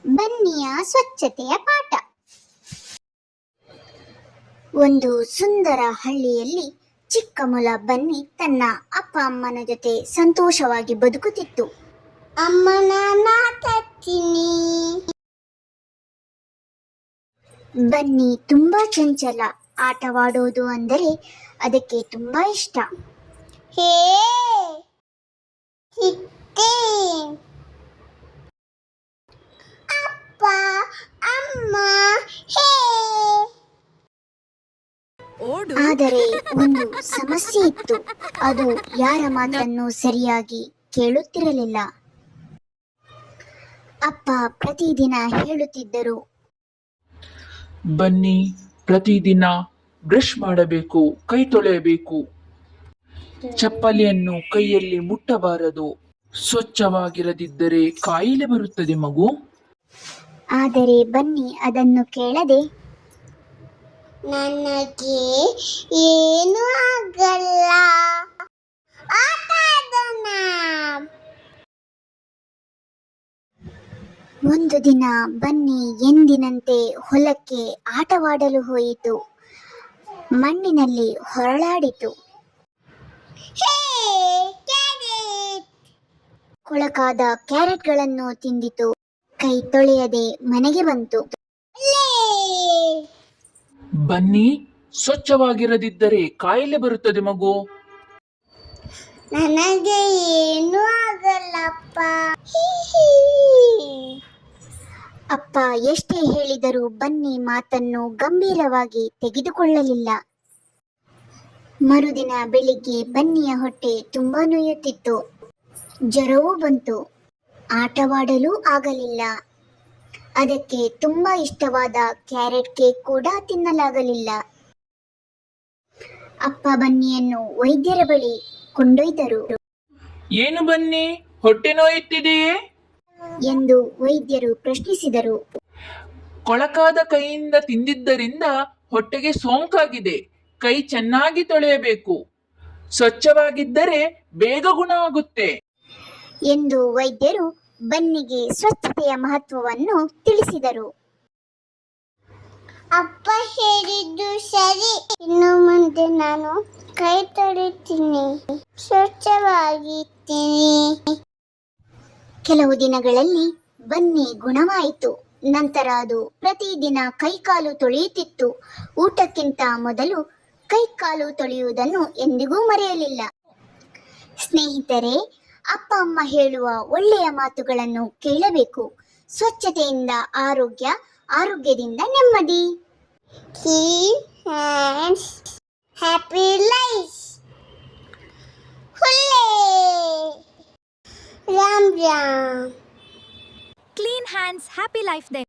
ಬನ್ನಿಯ ಸ್ವಚ್ಛತೆಯ ಪಾಠ. ಒಂದು ಸುಂದರ ಹಳ್ಳಿಯಲ್ಲಿ ಚಿಕ್ಕ ಮೊಲ ಬನ್ನಿ ತನ್ನ ಅಪ್ಪ ಅಮ್ಮನ ಜೊತೆ ಸಂತೋಷವಾಗಿ ಬದುಕುತ್ತಿತ್ತು. ಅಮ್ಮನ ತತ್ತೀನಿ. ಬನ್ನಿ ತುಂಬಾ ಚಂಚಲ. ಆಟವಾಡೋದು ಅಂದರೆ ಅದಕ್ಕೆ ತುಂಬಾ ಇಷ್ಟ. ಹೇ ಅಪ್ಪ ಅಮ್ಮ ಹೇ. ಆದರೆ ಒಂದು ಸಮಸ್ಯೆ ಇತ್ತು. ಅದು ಯಾರ ಮಾತನ್ನು ಸರಿಯಾಗಿ ಕೇಳುತ್ತಿರಲಿಲ್ಲ. ಅಪ್ಪ ಪ್ರತಿದಿನ ಹೇಳುತ್ತಿದ್ದರು, ಬನ್ನಿ ಪ್ರತಿದಿನ ಬ್ರಷ್ ಮಾಡಬೇಕು, ಕೈ ತೊಳೆಯಬೇಕು, ಚಪ್ಪಲಿಯನ್ನು ಕೈಯಲ್ಲಿ ಮುಟ್ಟಬಾರದು, ಸ್ವಚ್ಛವಾಗಿರದಿದ್ದರೆ ಕಾಯಿಲೆ ಬರುತ್ತದೆ ಮಗು. ಆದರೆ ಬನ್ನಿ ಅದನ್ನು ಕೇಳದೆ, ನನಗೆ ಏನು ಆಗಲ್ಲ, ಆಟ ಆಡೋಣ. ಒಂದು ದಿನ ಬನ್ನಿ ಎಂದಿನಂತೆ ಹೊಲಕ್ಕೆ ಆಟವಾಡಲು ಹೋಯಿತು. ಮಣ್ಣಿನಲ್ಲಿ ಹೊರಳಾಡಿತು. ಕೊಳಕಾದ ಕ್ಯಾರೆಟ್ಗಳನ್ನು ತಿಂದಿತು. ಕೈ ತೊಳೆಯದೆ ಮನೆಗೆ ಬಂತು. ಬನ್ನಿ ಸ್ವಚ್ಛವಾಗಿರದಿದ್ದರೆ ಕಾಯಿಲೆ ಬರುತ್ತದೆ ಮಗು. ನನಗೆ ಏನು ಆಗಲ್ಲಪ್ಪ. ಅಪ್ಪ ಎಷ್ಟೇ ಹೇಳಿದರೂ ಬನ್ನಿ ಮಾತನ್ನು ಗಂಭೀರವಾಗಿ ತೆಗೆದುಕೊಳ್ಳಲಿಲ್ಲ. ಮರುದಿನ ಬೆಳಿಗ್ಗೆ ಬನ್ನಿಯ ಹೊಟ್ಟೆ ತುಂಬಾ ನೋಯುತ್ತಿತ್ತು. ಜ್ವರವೂ ಬಂತು. ಆಟವಾಡಲು ಆಗಲಿಲ್ಲ. ಅದಕ್ಕೆ ತುಂಬಾ ಇಷ್ಟವಾದ ಕ್ಯಾರೆಟ್ ಕೇಕ್ ಕೂಡ ತಿನ್ನಲಾಗಲಿಲ್ಲ. ಅಪ್ಪ ಬನ್ನಿಯನ್ನು ವೈದ್ಯರ ಬಳಿ ಕೊಂಡೊಯ್ದರು. ಏನು ಬನ್ನಿ, ಹೊಟ್ಟೆ ನೋಯುತ್ತಿದೆಯೇ ಎಂದು ವೈದ್ಯರು ಪ್ರಶ್ನಿಸಿದರು. ಕೊಳಕಾದ ಕೈಯಿಂದ ತಿಂದಿದ್ದರಿಂದ ಹೊಟ್ಟೆಗೆ ಸೋಂಕಾಗಿದೆ. ಕೈ ಚೆನ್ನಾಗಿ ತೊಳೆಯಬೇಕು, ಸ್ವಚ್ಛವಾಗಿದ್ದರೆ ಬೇಗ ಗುಣ ಆಗುತ್ತೆ ಎಂದು ವೈದ್ಯರು ಬನ್ನಿಗೆ ಸ್ವಚ್ಛತೆಯ ಮಹತ್ವವನ್ನು ತಿಳಿಸಿದರು. ಅಪ್ಪ ಹೇಳಿದ್ದು ಸರಿ. ಇನ್ನು ಮುಂದೆ ನಾನು ಕೈ ತೊಳೆಯುತ್ತೀನಿ, ಸ್ವಚ್ಛವಾಗಿರ್ತೀನಿ. ಕೆಲವು ದಿನಗಳಲ್ಲಿ ಬನ್ನಿ ಗುಣವಾಯಿತು. ನಂತರ ಅದು ಪ್ರತಿದಿನ ಕೈಕಾಲು ತೊಳೆಯುತ್ತಿತ್ತು. ಊಟಕ್ಕಿಂತ ಮೊದಲು ಕೈಕಾಲು ತೊಳೆಯುವುದನ್ನು ಎಂದಿಗೂ ಮರೆಯಲಿಲ್ಲ. ಸ್ನೇಹಿತರೆ, ಅಪ್ಪ ಅಮ್ಮ ಹೇಳುವ ಒಳ್ಳೆಯ ಮಾತುಗಳನ್ನು ಕೇಳಬೇಕು. ಸ್ವಚ್ಛತೆಯಿಂದ ಆರೋಗ್ಯ, ಆರೋಗ್ಯದಿಂದ ನೆಮ್ಮದಿ. Clean hands, happy life. Ram Ram. Clean hands, happy life then.